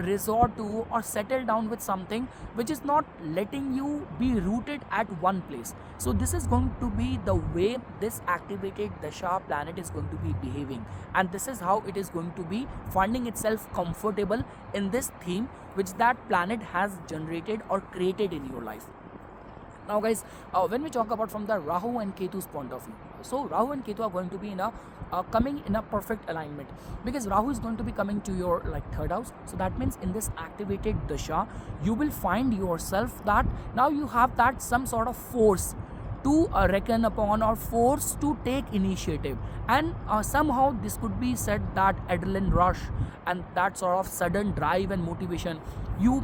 resort to or settle down with something which is not letting you be rooted at one place. So this is going to be the way this activated dasha planet is going to be behaving, and this is how it is going to be finding itself comfortable in this theme which that planet has generated or created in your life. Now guys, when we talk about from the Rahu and Ketu's point of view, so Rahu and Ketu are going to be in a coming in a perfect alignment, because Rahu is going to be coming to your like 3rd house. So that means in this activated dasha you will find yourself that now you have that some sort of force to reckon upon or force to take initiative, and somehow this could be said that adrenaline rush and that sort of sudden drive and motivation, you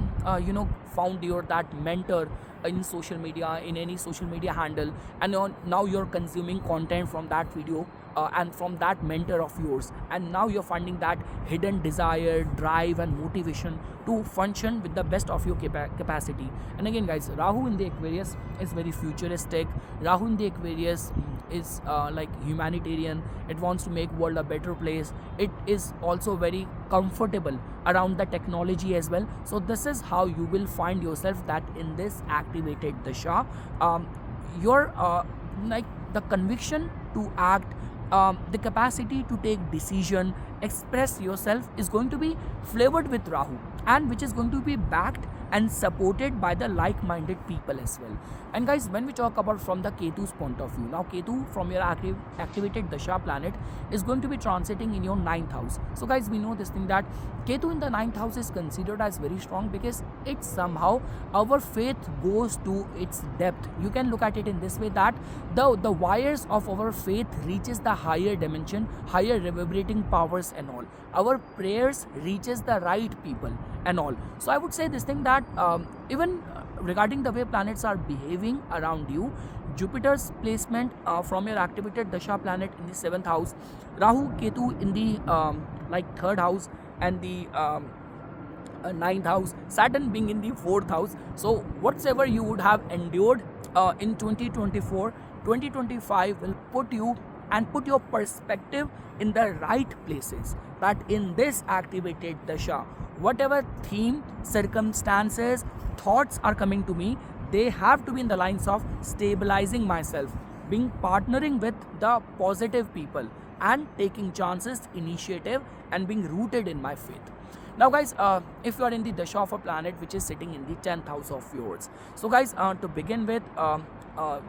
found your that mentor in social media, in any social media handle, and now you're consuming content from that video and from that mentor of yours, and now you're finding that hidden desire, drive and motivation to function with the best of your capacity. And again guys, Rahu in the Aquarius is very futuristic. Rahu in the Aquarius is like humanitarian. It wants to make world a better place. It is also very comfortable around the technology as well. So this is how you will find yourself that in this activated dasha, your like the conviction to act, the capacity to take decision, express yourself is going to be flavored with Rahu, and which is going to be backed and supported by the like-minded people as well. And guys, when we talk about from the Ketu's point of view, now Ketu from your activated dasha planet is going to be transiting in your 9th house. So guys, we know this thing that Ketu in the 9th house is considered as very strong because it somehow our faith goes to its depth. You can look at it in this way that the wires of our faith reaches the higher dimension, higher reverberating powers and all. Our prayers reaches the right people and all. So I would say this thing that even regarding the way planets are behaving around you, Jupiter's placement from your activated dasha planet in the 7th house, Rahu Ketu in the like 3rd house, and the 9th house, Saturn being in the 4th house. So whatsoever you would have endured in 2024, 2025 will put you and put your perspective in the right places, that in this activated dasha, whatever theme, circumstances, thoughts are coming to me, they have to be in the lines of stabilizing myself, being partnering with the positive people and taking chances, initiative and being rooted in my faith. Now guys, if you are in the dasha of a planet which is sitting in the 10th house of yours, so guys, to begin with,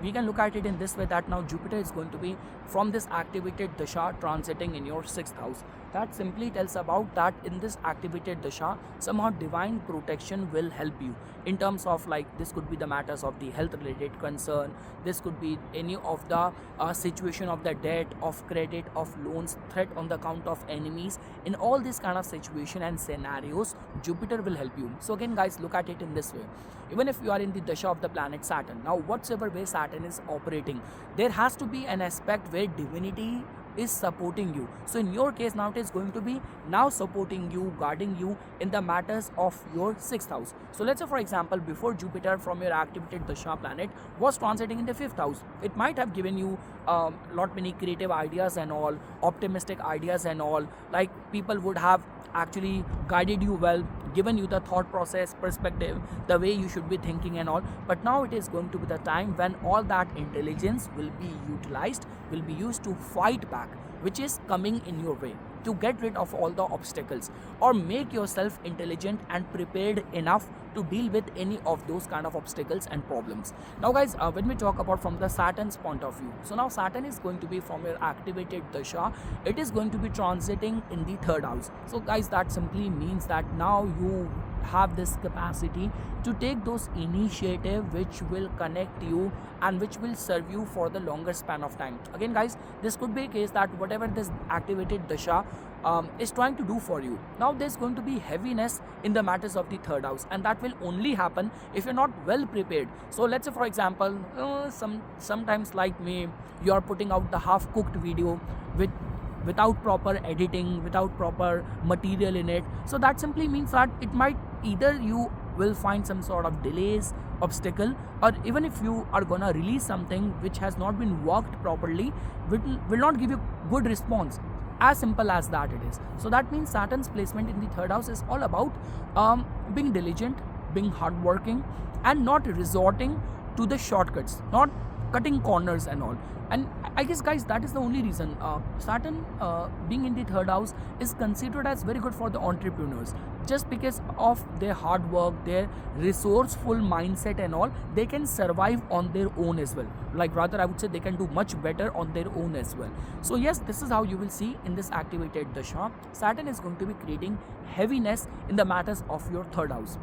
we can look at it in this way that now Jupiter is going to be from this activated dasha transiting in your 6th house. That simply tells about that in this activated dasha, somehow divine protection will help you in terms of like this could be the matters of the health related concern, this could be any of the situation of the debt, of credit, of loans, threat on the account of enemies. In all these kind of situation and scenarios, Jupiter will help you. So again guys, look at it in this way. Even if you are in the dasha of the planet Saturn, now whatsoever way Saturn is operating, there has to be an aspect where divinity is supporting you. So in your case now it is going to be now supporting you, guarding you in the matters of your 6th house. So let's say for example, before Jupiter from your activated dasha planet was transiting in the 5th house, it might have given you lot many creative ideas and all, optimistic ideas and all, like people would have actually guided you well, given you the thought process, perspective, the way you should be thinking and all. But now it is going to be the time when all that intelligence will be utilized, will be used to fight back, which is coming in your way, to get rid of all the obstacles or make yourself intelligent and prepared enough to deal with any of those kind of obstacles and problems. Now guys, when we talk about from the Saturn's point of view, so now Saturn is going to be from your activated dasha, it is going to be transiting in the 3rd house. So guys, that simply means that now you have this capacity to take those initiative which will connect you and which will serve you for the longer span of time. Again guys, this could be a case that whatever this activated dasha is trying to do for you, now there's going to be heaviness in the matters of the third house, and that will only happen if you're not well prepared. So let's say for example, sometimes like me, you are putting out the half cooked video without proper editing, without proper material in it. So that simply means that it might either you will find some sort of delays, obstacle, or even if you are gonna release something which has not been worked properly, will not give you good response. As simple as that it is. So that means Saturn's placement in the third house is all about being diligent, being hardworking, and not resorting to the shortcuts, not cutting corners and all. And I guess guys, that is the only reason Saturn being in the third house is considered as very good for the entrepreneurs, just because of their hard work, their resourceful mindset and all. They can survive on their own as well, like rather I would say they can do much better on their own as well. So yes, this is how you will see in this activated dasha, Saturn is going to be creating heaviness in the matters of your third house.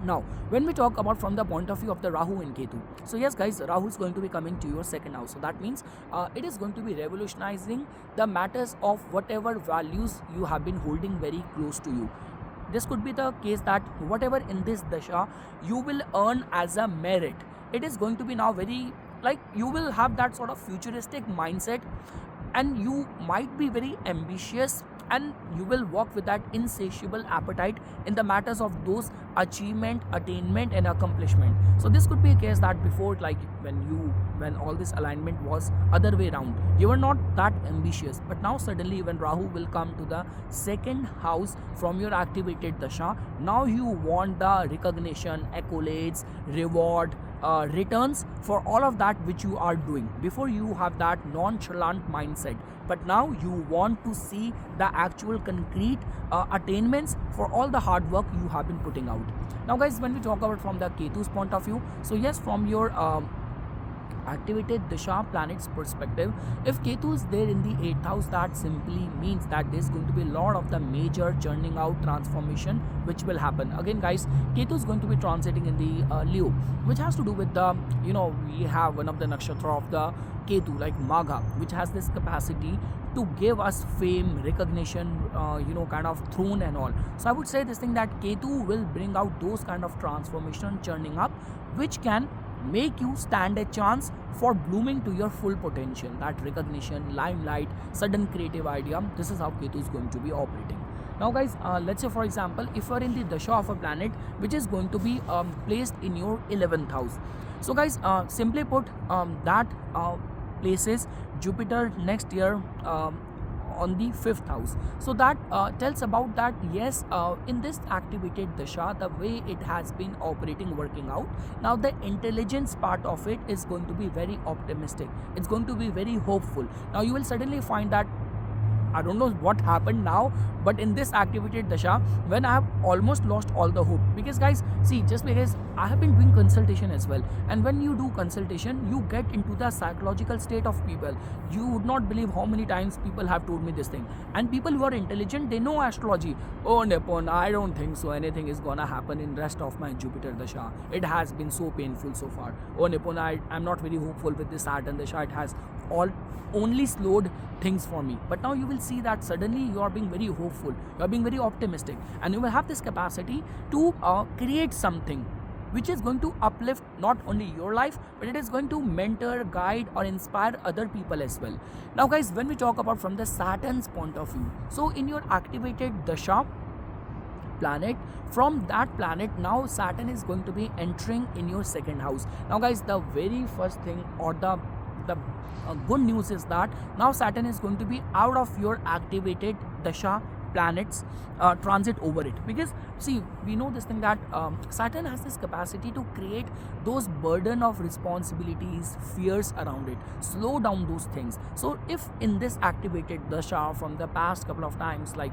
Now, when we talk about from the point of view of the Rahu and Ketu, so yes guys, Rahu is going to be coming to your second house. So that means it is going to be revolutionizing the matters of whatever values you have been holding very close to you. This could be the case that whatever in this dasha you will earn as a merit, it is going to be now very, like, you will have that sort of futuristic mindset, and you might be very ambitious, and you will walk with that insatiable appetite in the matters of those achievement, attainment and accomplishment. So this could be a case that before, like when all this alignment was other way around, you were not that ambitious, but now suddenly when Rahu will come to the second house from your activated dasha, now you want the recognition, accolades, reward, returns for all of that which you are doing. Before you have that nonchalant mindset, but now you want to see the actual concrete attainments for all the hard work you have been putting out. Now guys, when we talk about from the Ketu's point of view, so yes, from your activated dasha planet's perspective, if Ketu is there in the 8th house, that simply means that there's going to be a lot of the major churning out transformation which will happen. Again guys, Ketu is going to be transiting in the Leo, which has to do with the, we have one of the nakshatra of the Ketu, like Magha, which has this capacity to give us fame, recognition, kind of throne and all. So I would say this thing that Ketu will bring out those kind of transformation churning up, which can make you stand a chance for blooming to your full potential. That recognition, limelight, sudden creative idea, this is how Ketu is going to be operating. Now guys, let's say for example, if you are in the dasha of a planet which is going to be placed in your 11th house. So guys, simply put, that places Jupiter next year on the 5th house. So that tells about that, yes, in this activated dasha, the way it has been operating, working out, now the intelligence part of it is going to be very optimistic. It's going to be very hopeful. Now you will suddenly find that, I don't know what happened now, but in this activated dasha, when I have almost lost all the hope, because guys, see, just because I have been doing consultation as well, and when you do consultation, you get into the psychological state of people. You would not believe how many times people have told me this thing, and people who are intelligent, they know astrology. Oh Nipon, I don't think so anything is gonna happen in rest of my Jupiter dasha. It has been so painful so far. Oh Nipon, I'm not very hopeful with this Saturn dasha. It has only slowed things for me. But now you will see that suddenly you are being very hopeful, you are being very optimistic, and you will have this capacity to create something which is going to uplift not only your life, but it is going to mentor, guide or inspire other people as well. Now guys, when we talk about from the Saturn's point of view, so in your activated dasha planet, from that planet now Saturn is going to be entering in your second house. Now guys, the very first thing, or the good news is that now Saturn is going to be out of your activated dasha planets transit over it, because see, we know this thing that Saturn has this capacity to create those burden of responsibilities, fears around it, slow down those things. So if in this activated dasha from the past couple of times, like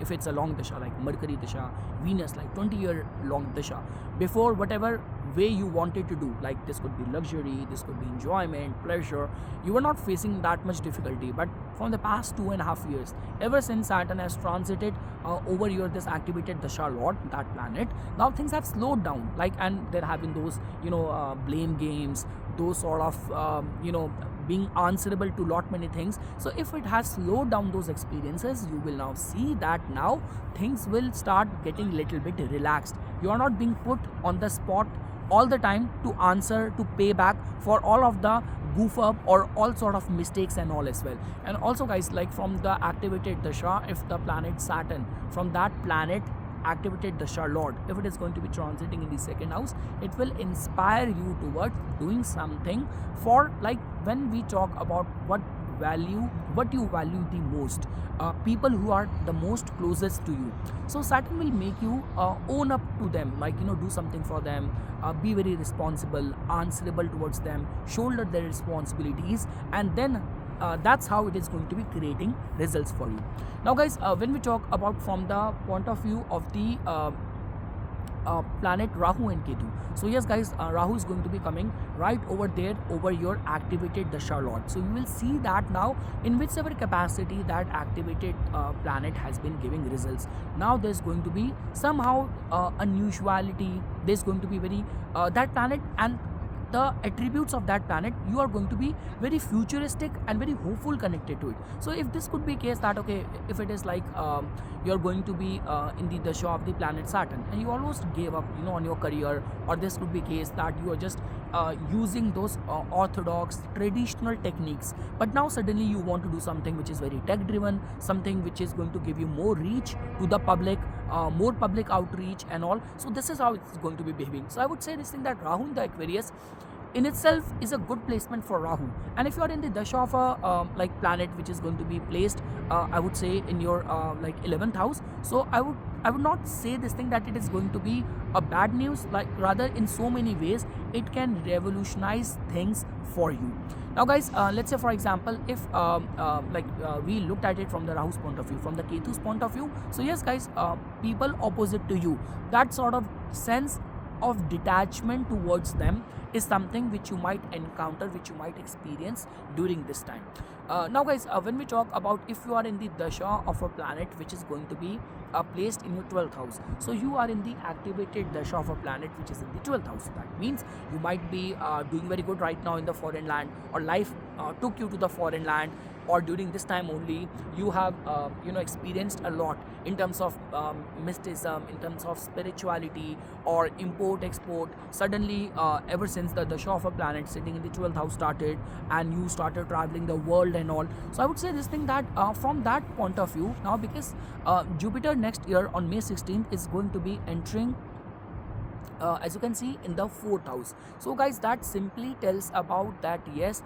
if it's a long dasha like Mercury dasha, Venus, like 20-year long dasha, before whatever way you wanted to do. Like this could be luxury, this could be enjoyment, pleasure. You were not facing that much difficulty. But from the past 2.5 years, ever since Saturn has transited over your this activated Dasha Lord, that planet, now things have slowed down. Like, and there have been those blame games, those sort of being answerable to lot many things. So if it has slowed down those experiences, you will now see that now things will start getting little bit relaxed. You are not being put on the spot all the time to answer, to pay back for all of the goof up or all sort of mistakes and all as well. And also guys, like from the activated Dasha, if the planet Saturn, from that planet activated Dasha Lord, if it is going to be transiting in the second house, it will inspire you towards doing something for, like when we talk about what you value the most, people who are the most closest to you. So Saturn will make you own up to them, like do something for them, be very responsible, answerable towards them, shoulder their responsibilities, and then that's how it is going to be creating results for you. Now guys, when we talk about from the point of view of the planet Rahu and Ketu, so yes guys, Rahu is going to be coming right over there over your activated Dasha Lord. So you will see that now in whichever capacity that activated planet has been giving results, now there's going to be somehow unusuality. There's going to be very that planet and the attributes of that planet, you are going to be very futuristic and very hopeful connected to it. So if this could be a case that okay, if it is like you're going to be in the Dasha of the planet Saturn and you almost gave up on your career, or this could be a case that you are just using those orthodox traditional techniques, but now suddenly you want to do something which is very tech driven, something which is going to give you more reach to the public, more public outreach and all. So this is how it's going to be behaving. So I would say this thing that Rahu in the Aquarius in itself is a good placement for Rahu. And if you are in the Dasha of a like planet which is going to be placed I would say in your like 11th house, so I would not say this thing that it is going to be a bad news, like rather in so many ways it can revolutionize things for you. Now guys, let's say for example, if we looked at it from the Rahu's point of view, from the Ketu's point of view, so yes guys, people opposite to you, that sort of sense of detachment towards them is something which you might encounter, which you might experience during this time. Now guys, when we talk about if you are in the Dasha of a planet which is going to be placed in your 12th house, so you are in the activated Dasha of a planet which is in the 12th house. That means you might be doing very good right now in the foreign land, or life took you to the foreign land, or during this time only you have experienced a lot in terms of mysticism, in terms of spirituality or import export. Suddenly ever since the Dasha of a planet sitting in the 12th house started and you started traveling the world and all, so I would say this thing that from that point of view now, because Jupiter next year on May 16th is going to be entering as you can see in the 4th house. So guys, that simply tells about that yes,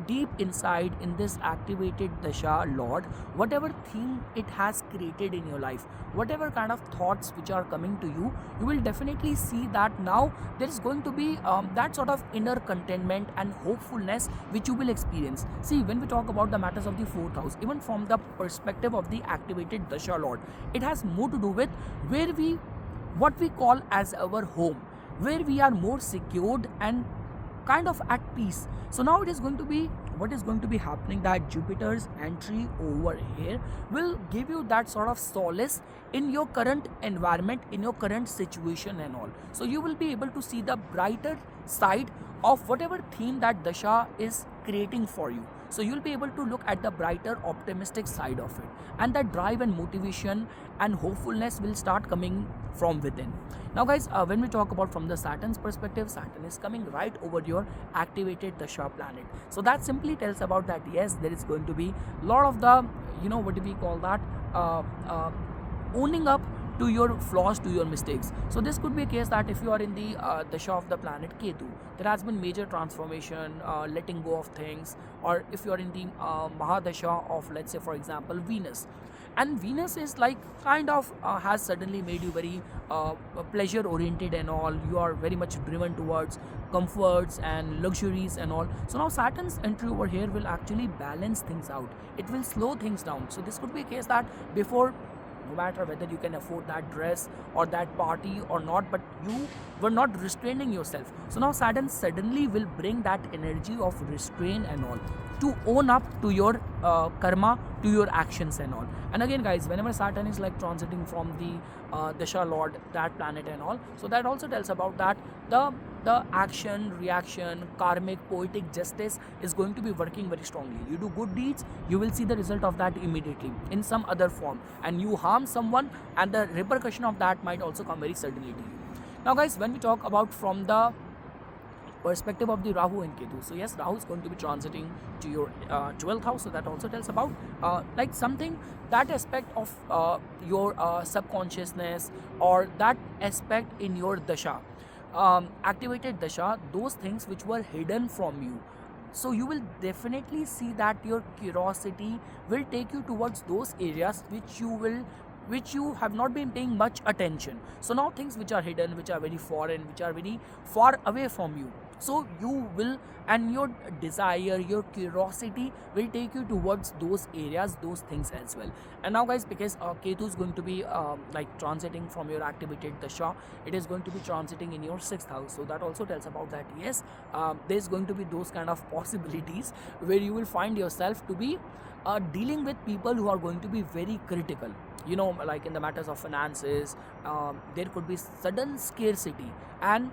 deep inside in this activated Dasha Lord, whatever theme it has created in your life, whatever kind of thoughts which are coming to you, you will definitely see that now there is going to be that sort of inner contentment and hopefulness which you will experience. See, when we talk about the matters of the 4th house, even from the perspective of the activated Dasha Lord, it has more to do with what we call as our home, where we are more secured and kind of at peace. So now it is going to be, what is going to be happening, that Jupiter's entry over here will give you that sort of solace in your current environment, in your current situation and all. So you will be able to see the brighter side of whatever theme that Dasha is creating for you. So you'll be able to look at the brighter, optimistic side of it, and that drive and motivation and hopefulness will start coming from within. Now guys, when we talk about from the Saturn's perspective, Saturn is coming right over your activated Dasha planet. So that simply tells about that yes, there is going to be a lot of the, what do we call that, owning up to your flaws, to your mistakes. So this could be a case that if you are in the Dasha of the planet Ketu, there has been major transformation, letting go of things, or if you are in the Mahadasha of, let's say for example, Venus, and Venus is like kind of has suddenly made you very pleasure oriented and all, you are very much driven towards comforts and luxuries and all. So now Saturn's entry over here will actually balance things out, it will slow things down. So this could be a case that before no matter whether you can afford that dress or that party or not, but you were not restraining yourself. So now Saturn suddenly will bring that energy of restraint and all, to own up to your karma, to your actions and all. And again guys, whenever Saturn is like transiting from the Dasha Lord, that planet and all, so that also tells about that the action, reaction, karmic, poetic justice is going to be working very strongly. You do good deeds, you will see the result of that immediately in some other form, and you harm someone and the repercussion of that might also come very suddenly to you. Now guys, when we talk about from the perspective of the Rahu and Ketu, so yes, Rahu is going to be transiting to your 12th house, so that also tells about like something, that aspect of your subconsciousness, or that aspect in your dasha, activated dasha, those things which were hidden from you. So you will definitely see that your curiosity will take you towards those areas which you have not been paying much attention. So now things which are hidden, which are very foreign, which are very far away from you, so you will, and your desire, your curiosity will take you towards those areas, those things as well. And now guys, because Ketu is going to be like transiting from your activated dasha, it is going to be transiting in your 6th house, so that also tells about that yes, there's going to be those kind of possibilities where you will find yourself to be dealing with people who are going to be very critical, you know, like in the matters of finances. There could be sudden scarcity, and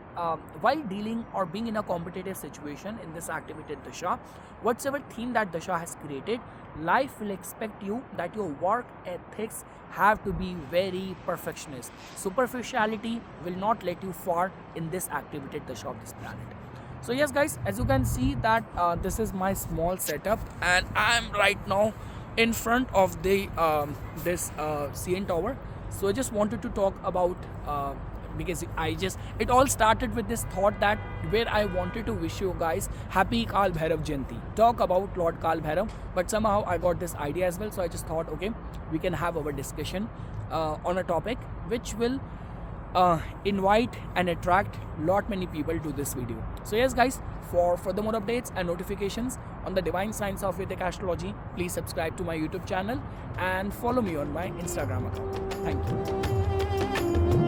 while dealing or being in a competitive situation in this activated dasha, whatsoever theme that dasha has created, life will expect you that your work ethics have to be very perfectionist. Superficiality will not let you far in this activated dasha of this planet. So yes guys, as you can see that this is my small setup, and I am right now in front of the this CN Tower. So I just wanted to talk about because it all started with this thought that where I wanted to wish you guys happy Kal Bhairav Jayanti, talk about Lord Kal Bhairav, but somehow I got this idea as well, so I just thought okay, we can have our discussion on a topic which will invite and attract lot many people to this video. So yes guys, for further more updates and notifications on the divine science of Vedic astrology, please subscribe to my YouTube channel and follow me on my Instagram account. Thank you.